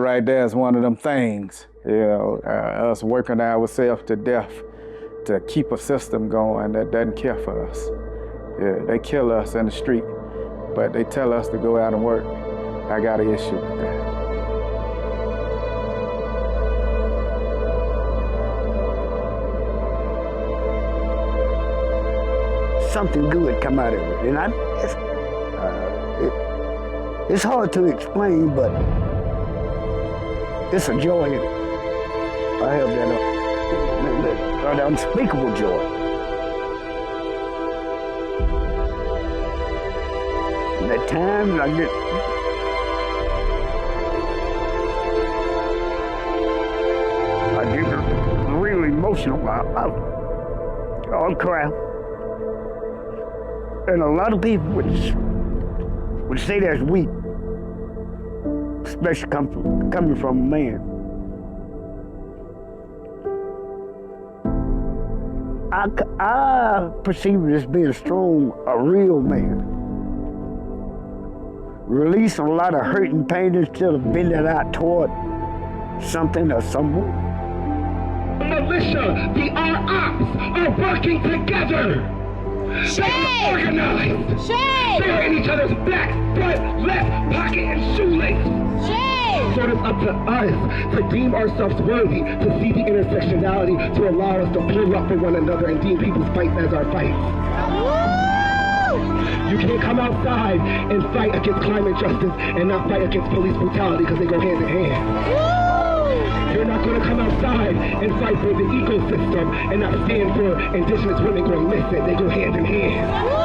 Right there is one of them things, us working ourselves to death to keep a system going that doesn't care for us. Yeah, they kill us in the street, but they tell us to go out and work. I got an issue with that. Something good come out of it, and it's hard to explain, but it's a joy in it. I have that unspeakable joy. And at times I get really emotional. I'll cry. And a lot of people would say that's weak, especially coming from a man. I perceive it as being strong, a real man. Release a lot of hurt and pain instead of bending it out toward something or someone. The militia, the ops are working together. They are organized. Shame! They are in each other's back, front, left, pocket, and shoelace. Shame! So it's up to us to deem ourselves worthy, to see the intersectionality, to allow us to pull up for one another and deem people's fights as our fights. Woo! You can't come outside and fight against climate justice and not fight against police brutality because they go hand in hand. Woo! You're not going to come outside and fight for the ecosystem and not stand for indigenous women going missing. They go hand in hand. Woo!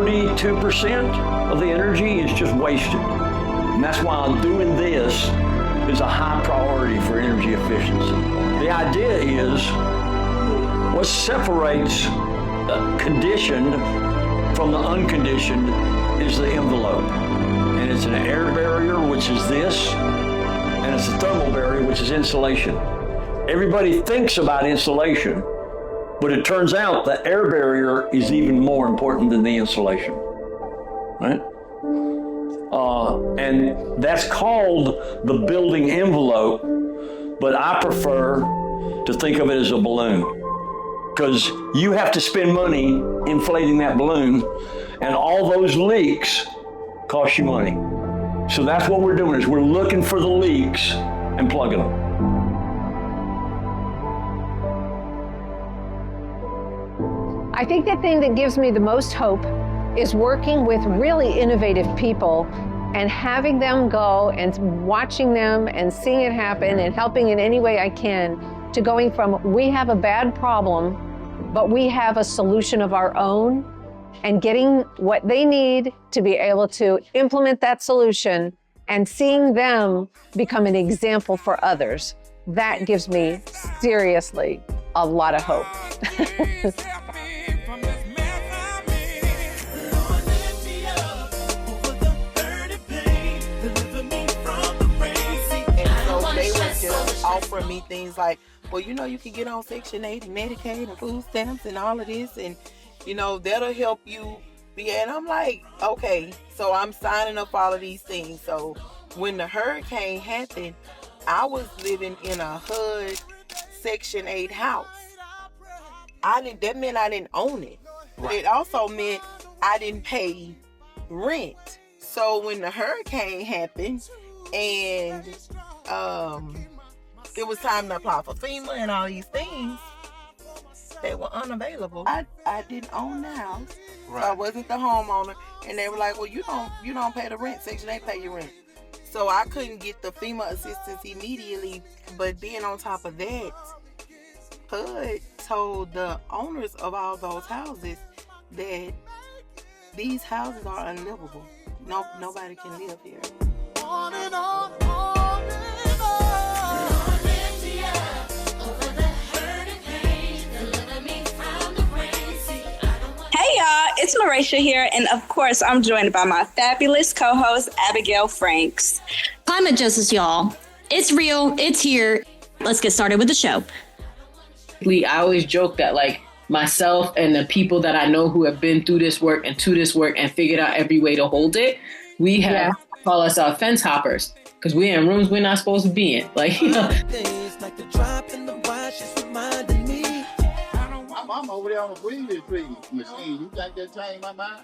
42% of the energy is just wasted. And that's why doing this is a high priority for energy efficiency. The idea is what separates the conditioned from the unconditioned is the envelope. And it's an air barrier, which is this, and it's a thermal barrier, which is insulation. Everybody thinks about insulation, but it turns out the air barrier is even more important than the insulation, right? And that's called the building envelope, but I prefer to think of it as a balloon, because you have to spend money inflating that balloon, and all those leaks cost you money. So that's what we're doing, is we're looking for the leaks and plugging them. I think the thing that gives me the most hope is working with really innovative people and having them go and watching them and seeing it happen and helping in any way I can, to going from we have a bad problem, but we have a solution of our own, and getting what they need to be able to implement that solution and seeing them become an example for others. That gives me seriously a lot of hope. Offer me things like, well, you know, you can get on Section 8 and Medicaid and food stamps and all of this, and you know, that'll help you be. And I'm like, okay, so I'm signing up all of these things. So when the hurricane happened, I was living in a HUD Section 8 house. That meant I didn't own it. But it also meant I didn't pay rent. So when the hurricane happened and it was time to apply for FEMA and all these things, they were unavailable. I didn't own the house, right. So I wasn't the homeowner, and they were like, well, you don't pay the rent. Section 8 pay your rent. So I couldn't get the FEMA assistance immediately. But then on top of that, HUD told the owners of all those houses that these houses are unlivable. Nobody can live here. On and on, on and on. Hey y'all, it's Marisha here, and of course I'm joined by my fabulous co-host Abigail Franks. Climate justice, y'all. It's real. It's here. Let's get started with the show. I always joke that like myself and the people that I know who have been through this work and to this work and figured out every way to hold it, we have call us fence hoppers because we're in rooms we're not supposed to be in. Like, you know. I'm over there on the breathing machine. You think that changed my mind?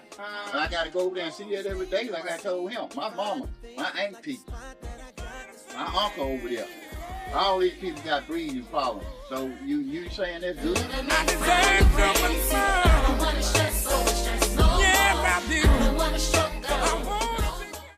I got to go over there and see it every day like I told him. My mama, my auntie, my uncle over there. All these people got breathing problems. So you saying that's good?